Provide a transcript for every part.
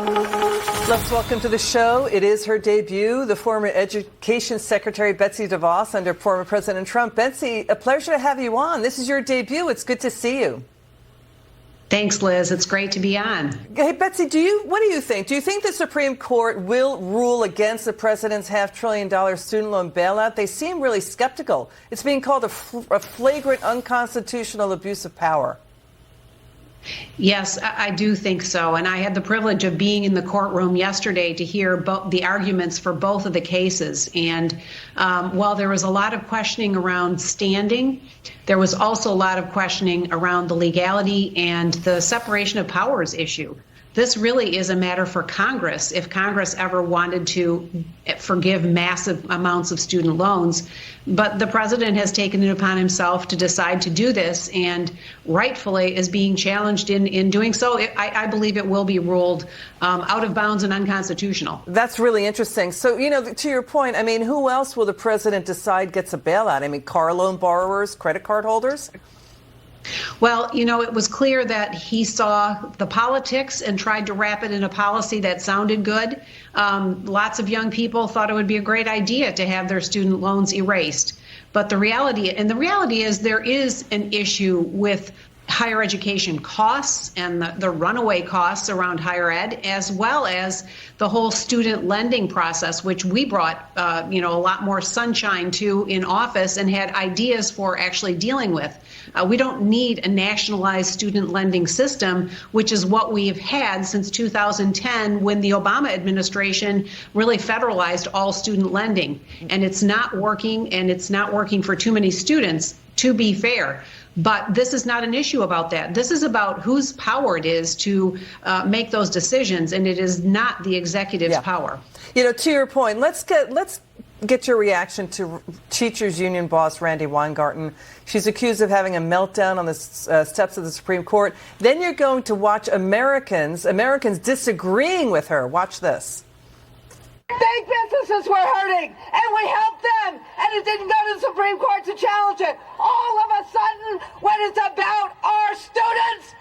Let's welcome to the show. It is her debut, the former Education Secretary Betsy DeVos under former President Trump. Betsy, a pleasure to have you on. This is your debut. It's good to see you. Thanks, Liz. It's great to be on. Hey, Betsy, what do you think? Do you think the Supreme Court will rule against the president's $500 billion student loan bailout? They seem really skeptical. It's being called a flagrant unconstitutional abuse of power. Yes, I do think so. And I had the privilege of being in the courtroom yesterday to hear the arguments for both of the cases. And while there was a lot of questioning around standing, there was also a lot of questioning around the legality and the separation of powers issue. This really is a matter for Congress. If Congress ever wanted to forgive massive amounts of student loans, but the president has taken it upon himself to decide to do this and rightfully is being challenged in doing so. I believe it will be ruled out of bounds and unconstitutional. That's really interesting. So, to your point, I mean, who else will the president decide gets a bailout? I mean, car loan borrowers, credit card holders? Well, it was clear that he saw the politics and tried to wrap it in a policy that sounded good. Lots of young people thought it would be a great idea to have their student loans erased. But the reality is there is an issue with higher education costs and the runaway costs around higher ed, as well as the whole student lending process, which we brought, a lot more sunshine to in office and had ideas for actually dealing with. We don't need a nationalized student lending system, which is what we've had since 2010 when the Obama administration really federalized all student lending. And it's not working, and it's not working for too many students, to be fair. But this is not an issue about that. This is about whose power it is to make those decisions, and it is not the executive's power. To your point, let's get your reaction to Teachers Union boss Randi Weingarten. She's accused of having a meltdown on the steps of the Supreme Court. Then you're going to watch Americans disagreeing with her. Watch this. Big businesses were hurting, and we helped them, and it didn't go to the Supreme Court to challenge it. All of a sudden, when it's about our students,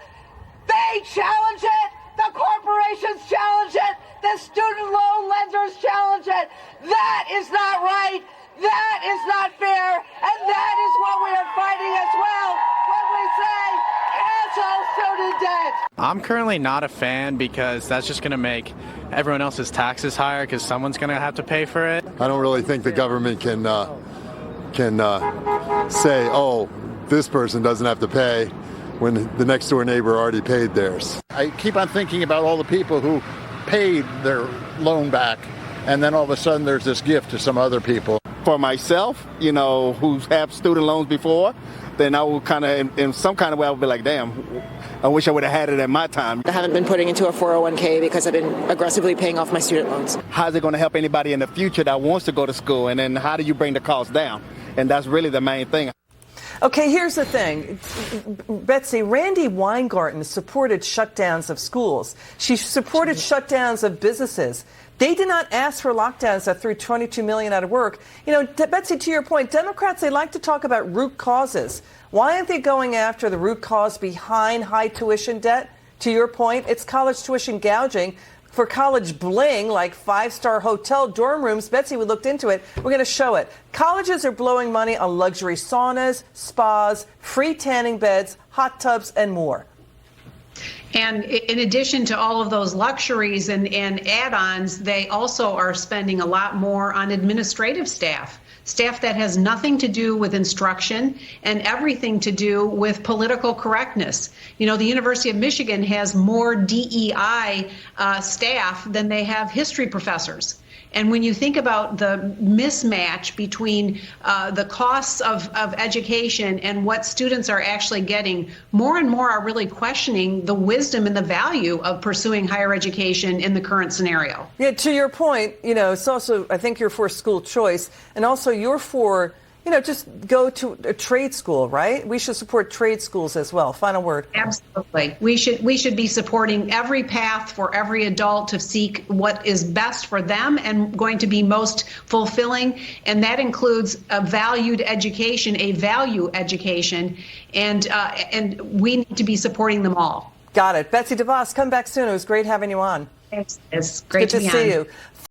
they challenge it, the corporations challenge it, the student loan lenders challenge it. That is not right, that is not fair, and that is what we are fighting as well when we say cancel student debt. I'm currently not a fan because that's just going to make everyone else's taxes higher because someone's going to have to pay for it. I don't really think the government can say, oh, this person doesn't have to pay when the next door neighbor already paid theirs. I keep on thinking about all the people who paid their loan back, and then all of a sudden there's this gift to some other people. For myself, who's had student loans before, then I will kind of, in some kind of way, I would be like, damn, I wish I would have had it at my time. I haven't been putting into a 401k because I've been aggressively paying off my student loans. How's it going to help anybody in the future that wants to go to school? And then how do you bring the cost down? And that's really the main thing. Okay, here's the thing. Betsy, Randi Weingarten supported shutdowns of schools. She supported shutdowns of businesses. They did not ask for lockdowns that threw 22 million out of work. Betsy, to your point, Democrats, they like to talk about root causes. Why aren't they going after the root cause behind high tuition debt? To your point, it's college tuition gouging for college bling, like five-star hotel dorm rooms. Betsy, we looked into it. We're going to show it. Colleges are blowing money on luxury saunas, spas, free tanning beds, hot tubs, and more. And in addition to all of those luxuries and add-ons, they also are spending a lot more on administrative staff that has nothing to do with instruction and everything to do with political correctness. The University of Michigan has more DEI staff than they have history professors. And when you think about the mismatch between the costs of education and what students are actually getting, more and more are really questioning the wisdom and the value of pursuing higher education in the current scenario. Yeah, to your point, it's also, I think you're for school choice, and also you're for, just go to a trade school, right? We should support trade schools as well. Final word. Absolutely. We should be supporting every path for every adult to seek what is best for them and going to be most fulfilling. And that includes a valued education, a value education. And we need to be supporting them all. Got it. Betsy DeVos, come back soon. It was great having you on. It's great Good to be see on. you.